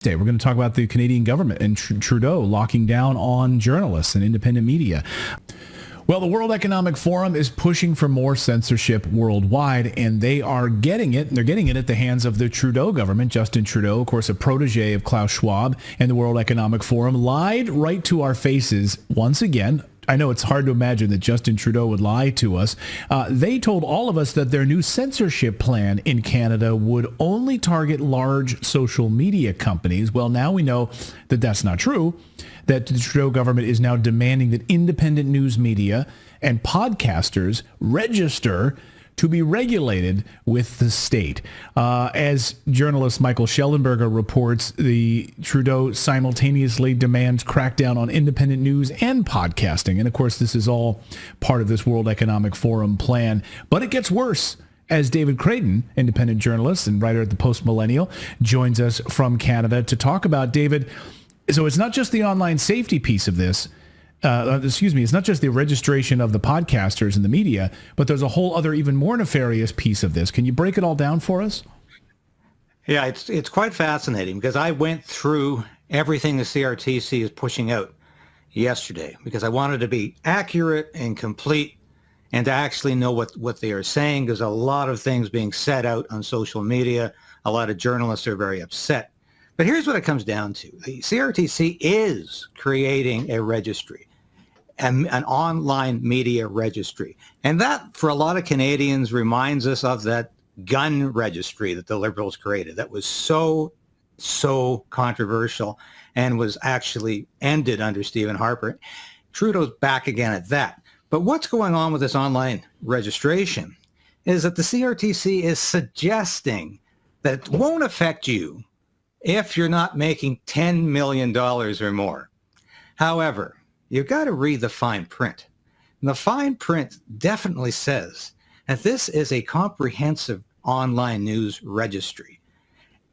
Today, we're going to talk about the Canadian government and Trudeau locking down on journalists and independent media. Well, the World Economic Forum is pushing for more censorship worldwide, and they are getting it. They're getting it at the hands of the Trudeau government. Justin Trudeau, of course, a protege of Klaus Schwab and the World Economic Forum, lied right to our faces once again. I know it's hard to imagine that Justin Trudeau would lie to us. They told all of us that their new censorship plan in Canada would only target large social media companies. Well, now we know that that's not true, that the Trudeau government is now demanding that independent news media and podcasters register to be regulated with the state. As journalist Michael Schellenberger reports, the Trudeau simultaneously demands crackdown on independent news and podcasting. And of course, this is all part of this World Economic Forum plan. But it gets worse, as David KRAYDEN, independent journalist and writer at the Post Millennial, joins us from Canada to talk about. David, so it's not just the online safety piece of this. It's not just the registration of the podcasters and the media, but there's a whole other, even more nefarious piece of this. Can you break it all down for us? Yeah, it's quite fascinating because I went through everything the CRTC is pushing out yesterday because I wanted to be accurate and complete and to actually know what they are saying. There's a lot of things being said out on social media. A lot of journalists are very upset. But here's what it comes down to. The CRTC is creating a registry, an online media registry. And that, for a lot of Canadians, reminds us of that gun registry that the Liberals created that was so controversial and was actually ended under Stephen Harper. Trudeau's back again at that. But what's going on with this online registration is that the CRTC is suggesting that it won't affect you if you're not making $10 million or more. However, you've got to read the fine print. And the fine print definitely says that this is a comprehensive online news registry.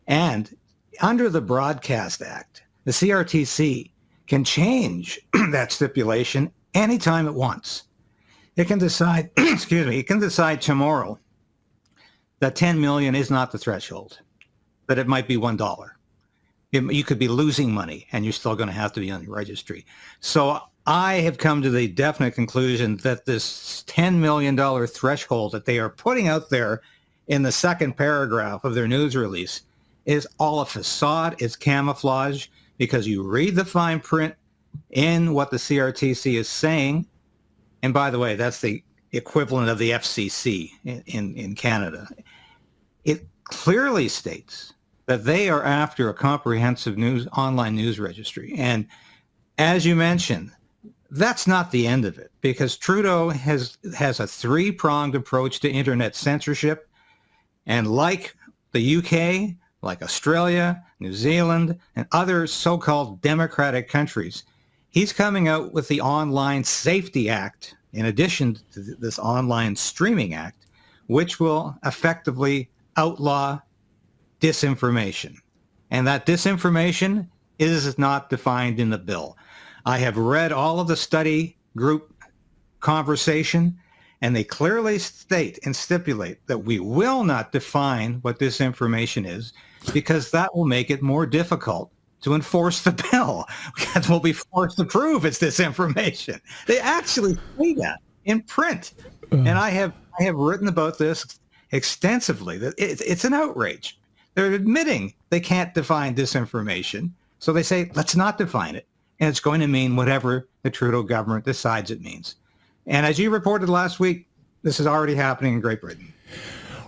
And under the Broadcast Act, the CRTC can change that stipulation anytime it wants. It can decide, it can decide tomorrow that 10 million is not the threshold, that it might be $1. You could be losing money and you're still going to have to be on the registry. So I have come to the definite conclusion that this $10 million threshold that they are putting out there in the second paragraph of their news release is all a facade. It's camouflage because you read the fine print in what the CRTC is saying. And by the way, that's the equivalent of the FCC in Canada. It clearly states that they are after a comprehensive online news registry. And as you mentioned, that's not the end of it because Trudeau has a three-pronged approach to internet censorship. And like the UK, like Australia, New Zealand, and other so-called democratic countries, he's coming out with the Online Safety Act in addition to this Online Streaming Act, which will effectively outlaw disinformation. And that disinformation is not defined in the bill. I have read all of the study group conversation, and they clearly state and stipulate that we will not define what disinformation is because that will make it more difficult to enforce the bill because we'll be forced to prove it's disinformation. They actually say that in print. And I have written about this extensively. That it's an outrage. They're admitting they can't define disinformation. So they say, let's not define it. And it's going to mean whatever the Trudeau government decides it means. And as you reported last week, this is already happening in Great Britain.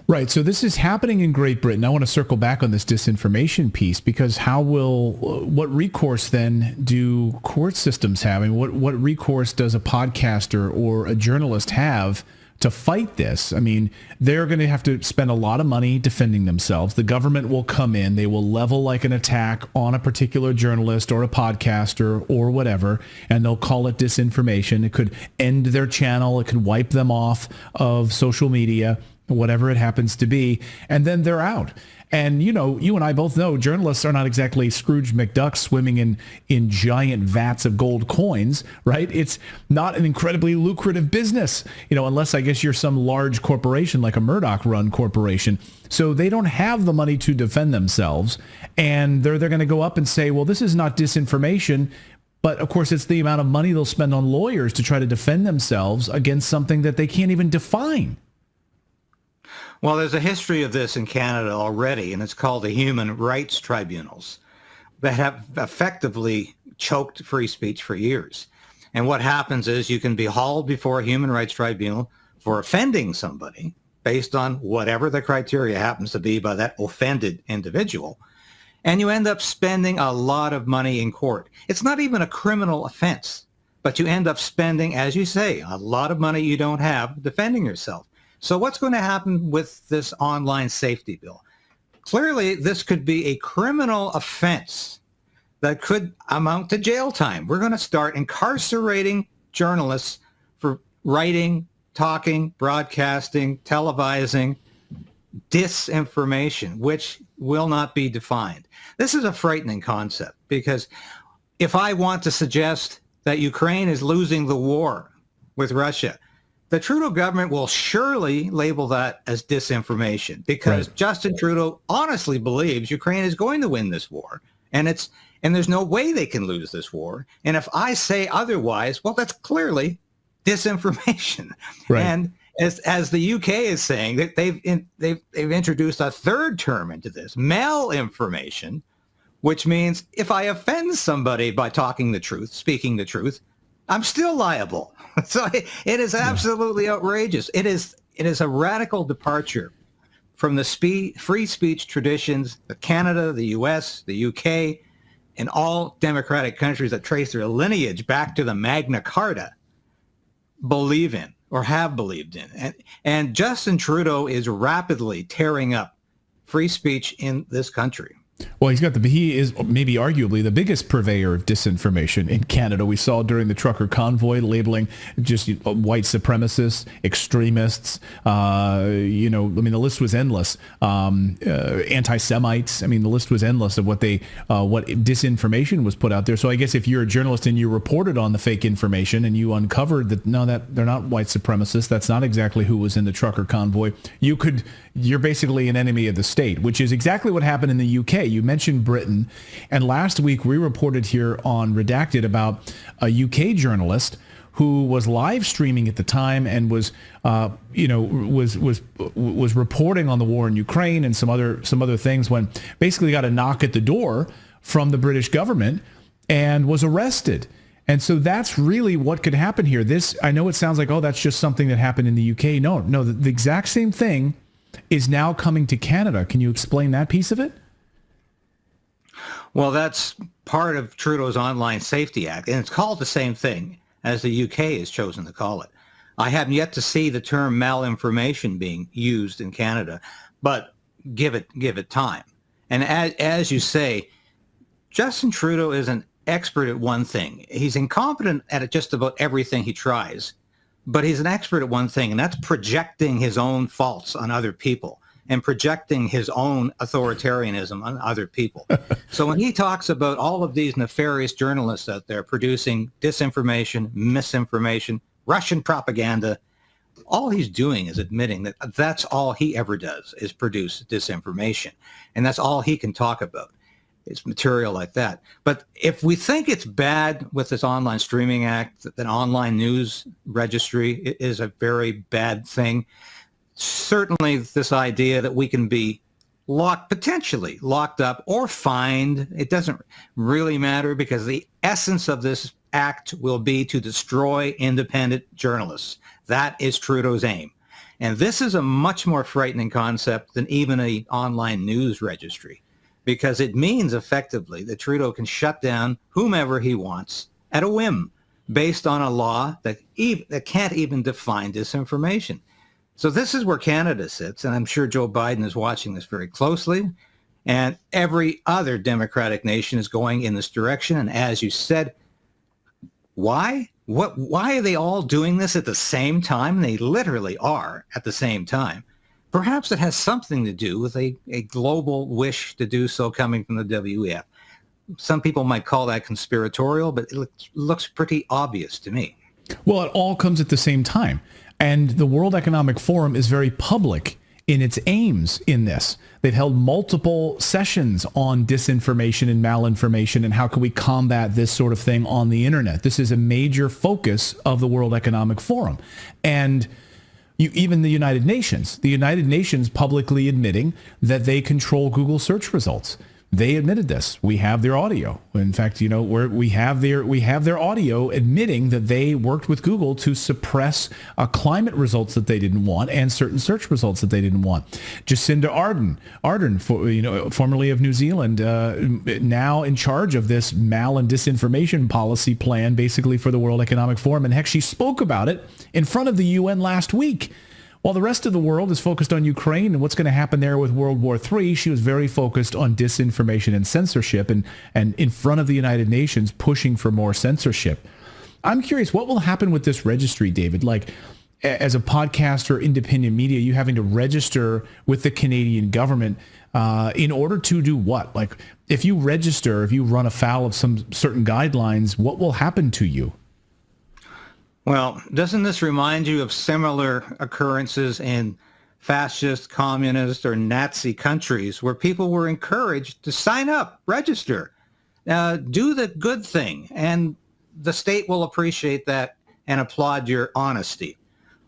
Right. So this is happening in Great Britain. I want to circle back on this disinformation piece because what recourse then do court systems have? I mean, what recourse does a podcaster or a journalist have to fight this? I mean, they're going to have to spend a lot of money defending themselves. The government will come in. They will level like an attack on a particular journalist or a podcaster or whatever, and they'll call it disinformation. It could end their channel. It could wipe them off of social media, whatever it happens to be, and then they're out. And, you and I both know journalists are not exactly Scrooge McDuck swimming in giant vats of gold coins, right? It's not an incredibly lucrative business, unless I guess you're some large corporation like a Murdoch-run corporation. So they don't have the money to defend themselves. And they're going to go up and say, well, this is not disinformation. But of course, it's the amount of money they'll spend on lawyers to try to defend themselves against something that they can't even define. Well, there's a history of this in Canada already, and it's called the Human Rights Tribunals that have effectively choked free speech for years. And what happens is you can be hauled before a human rights tribunal for offending somebody based on whatever the criteria happens to be by that offended individual. And you end up spending a lot of money in court. It's not even a criminal offense, but you end up spending, as you say, a lot of money you don't have defending yourself. So what's going to happen with this online safety bill? Clearly, this could be a criminal offense that could amount to jail time. We're going to start incarcerating journalists for writing, talking, broadcasting, televising disinformation, which will not be defined. This is a frightening concept because if I want to suggest that Ukraine is losing the war with Russia, the Trudeau government will surely label that as disinformation because Right. Justin Trudeau honestly believes Ukraine is going to win this war. And there's no way they can lose this war. And if I say otherwise, well, that's clearly disinformation. Right. And as the UK is saying, that they've introduced a third term into this, malinformation, which means if I offend somebody by talking the truth, speaking the truth, I'm still liable. So it is absolutely outrageous. It is a radical departure from the free speech traditions that Canada, the US, the UK, and all democratic countries that trace their lineage back to the Magna Carta believe in or have believed in. And Justin Trudeau is rapidly tearing up free speech in this country. Well, he is maybe arguably the biggest purveyor of disinformation in Canada. We saw during the trucker convoy labeling just white supremacists, extremists. The list was endless. Anti-Semites. The list was endless of what disinformation was put out there. So I guess if you're a journalist and you reported on the fake information and you uncovered that they're not white supremacists, that's not exactly who was in the trucker convoy, you're basically an enemy of the state, which is exactly what happened in the UK. You mentioned Britain, and last week we reported here on Redacted about a UK journalist who was live streaming at the time and was reporting on the war in Ukraine and some other things when basically got a knock at the door from the British government and was arrested. And so that's really what could happen here. I know it sounds like, oh, that's just something that happened in the UK. No, the exact same thing is now coming to Canada. Can you explain that piece of it? Well, that's part of Trudeau's Online Safety Act, and it's called the same thing as the UK has chosen to call it. I haven't yet to see the term malinformation being used in Canada, but give it time. And as you say, Justin Trudeau is an expert at one thing. He's incompetent at just about everything he tries, but he's an expert at one thing, and that's projecting his own faults on other people and projecting his own authoritarianism on other people. So when he talks about all of these nefarious journalists out there producing disinformation, misinformation, Russian propaganda, all he's doing is admitting that that's all he ever does is produce disinformation. And that's all he can talk about. It's material like that. But if we think it's bad with this online streaming act, that online news registry is a very bad thing, certainly this idea that we can be potentially locked up or fined, it doesn't really matter because the essence of this act will be to destroy independent journalists. That is Trudeau's aim. And this is a much more frightening concept than even an online news registry, because it means effectively that Trudeau can shut down whomever he wants at a whim based on a law that can't even define disinformation. So this is where Canada sits, and I'm sure Joe Biden is watching this very closely, and every other democratic nation is going in this direction. And as you said, why? Why are they all doing this at the same time? They literally are at the same time. Perhaps it has something to do with a global wish to do so coming from the WEF. Some people might call that conspiratorial, but it looks pretty obvious to me. Well, it all comes at the same time. And the World Economic Forum is very public in its aims in this. They've held multiple sessions on disinformation and malinformation and how can we combat this sort of thing on the internet. This is a major focus of the World Economic Forum. And even the United Nations publicly admitting that they control Google search results. They admitted this. We have their audio. In fact, we have their audio admitting that they worked with Google to suppress climate results that they didn't want and certain search results that they didn't want. Jacinda Ardern, formerly of New Zealand, now in charge of this mal and disinformation policy plan, basically for the World Economic Forum. And heck, she spoke about it in front of the UN last week. While the rest of the world is focused on Ukraine and what's going to happen there with World War III, she was very focused on disinformation and censorship and in front of the United Nations pushing for more censorship. I'm curious, what will happen with this registry, David? Like, as a podcast or independent media, you having to register with the Canadian government in order to do what? Like, if you run afoul of some certain guidelines, what will happen to you? Well, doesn't this remind you of similar occurrences in fascist, communist, or Nazi countries where people were encouraged to sign up, register, do the good thing, and the state will appreciate that and applaud your honesty?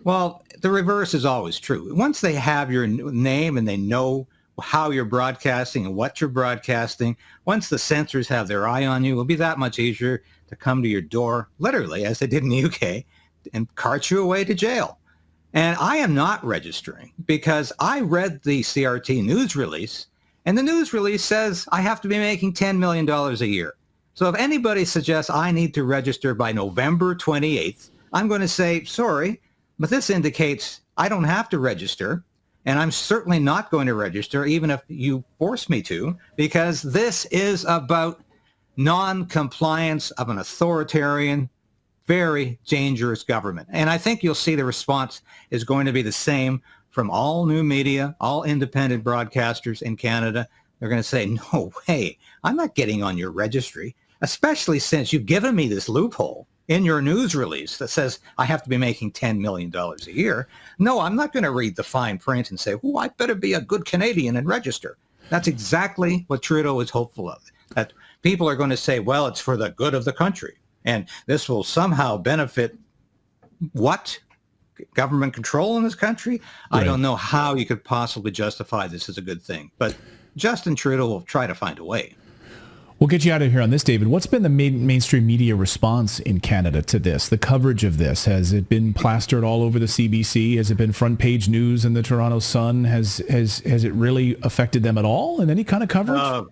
Well, the reverse is always true. Once they have your name and they know how you're broadcasting and what you're broadcasting, once the censors have their eye on you, it'll be that much easier to come to your door, literally, as they did in the UK, and cart you away to jail. And I am not registering because I read the CRT news release, and the news release says I have to be making $10 million a year. So if anybody suggests I need to register by November 28th, I'm going to say, sorry, but this indicates I don't have to register. And I'm certainly not going to register, even if you force me to, because this is about non-compliance of an authoritarian, very dangerous government. And I think you'll see the response is going to be the same from all new media, all independent broadcasters in Canada. They're going to say, no way, I'm not getting on your registry, especially since you've given me this loophole in your news release that says I have to be making $10 million a year. No, I'm not going to read the fine print and say, I better be a good Canadian and register. That's exactly what Trudeau is hopeful of, that people are going to say, well, it's for the good of the country. And this will somehow benefit what? Government control in this country? Right. I don't know how you could possibly justify this as a good thing. But Justin Trudeau will try to find a way. We'll get you out of here on this, David. What's been the mainstream media response in Canada to this, the coverage of this? Has it been plastered all over the CBC? Has it been front page news in the Toronto Sun? Has it really affected them at all in any kind of coverage?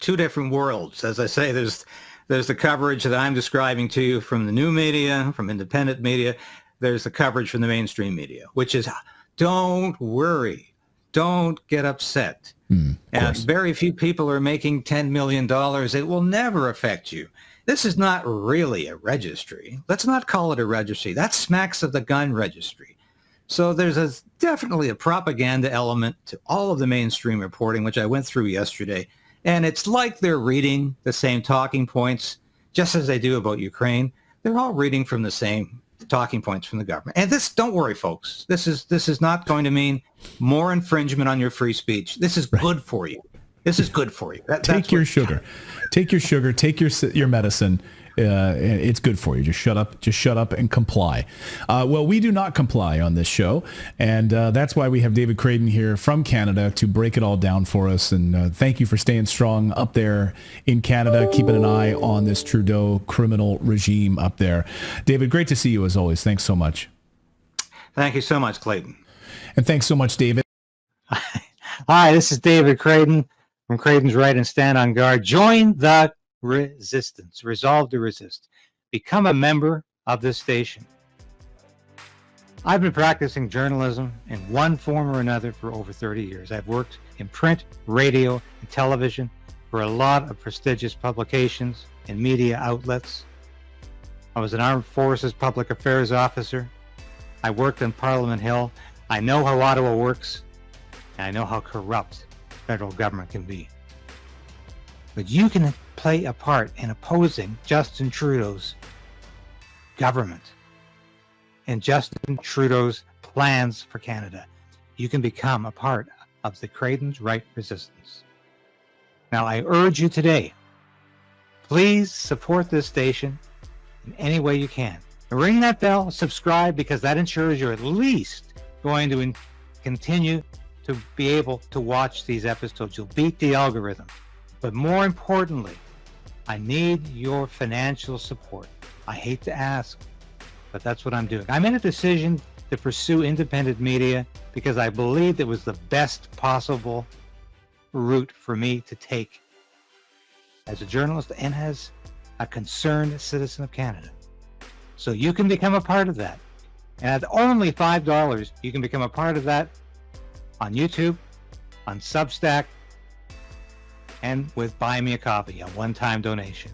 Two different worlds. As I say, there's the coverage that I'm describing to you from the new media, from independent media. There's the coverage from the mainstream media, which is, don't worry, don't get upset. And very few people are making $10 million. It will never affect you. This is not really a registry. Let's not call it a registry. That smacks of the gun registry. So there's definitely a propaganda element to all of the mainstream reporting, which I went through yesterday. And it's like they're reading the same talking points, just as they do about Ukraine. They're all reading from the same talking points from the government. And this, don't worry, folks. This is not going to mean more infringement on your free speech. This is good for you. This is good for you. Take your sugar. Take your sugar. Take your medicine. It's good for you. Just shut up and comply. Well, we do not comply on this show, and that's why we have David Krayden here from Canada to break it all down for us. And thank you for staying strong up there in Canada, keeping an eye on this Trudeau criminal regime up there. David, great to see you as always. Thanks so much. Thank you so much, Clayton. And thanks so much, David. Hi, this is David Krayden from Krayden's Right and Stand on Guard. Join the resistance. Resolve to resist. Become a member of this station. I've been practicing journalism in one form or another for over 30 years. I've worked in print, radio, and television for a lot of prestigious publications and media outlets. I was an Armed Forces Public Affairs officer. I worked on Parliament Hill. I know how Ottawa works, and I know how corrupt federal government can be. But you can play a part in opposing Justin Trudeau's government and Justin Trudeau's plans for Canada. You can become a part of the Craydens Right Resistance. Now, I urge you today, please support this station in any way you can. Ring that bell, subscribe, because that ensures you're at least going to continue to be able to watch these episodes. You'll beat the algorithm. But more importantly, I need your financial support. I hate to ask, but that's what I'm doing. I made a decision to pursue independent media because I believed it was the best possible route for me to take as a journalist and as a concerned citizen of Canada. So you can become a part of that. And at only $5, you can become a part of that on YouTube, on Substack, and with Buy Me a Coffee, a one-time donation.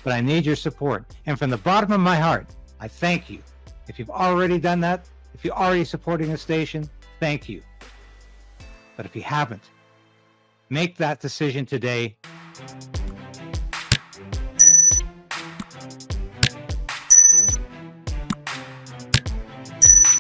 But I need your support. And from the bottom of my heart, I thank you. If you've already done that, if you're already supporting the station, thank you. But if you haven't, make that decision today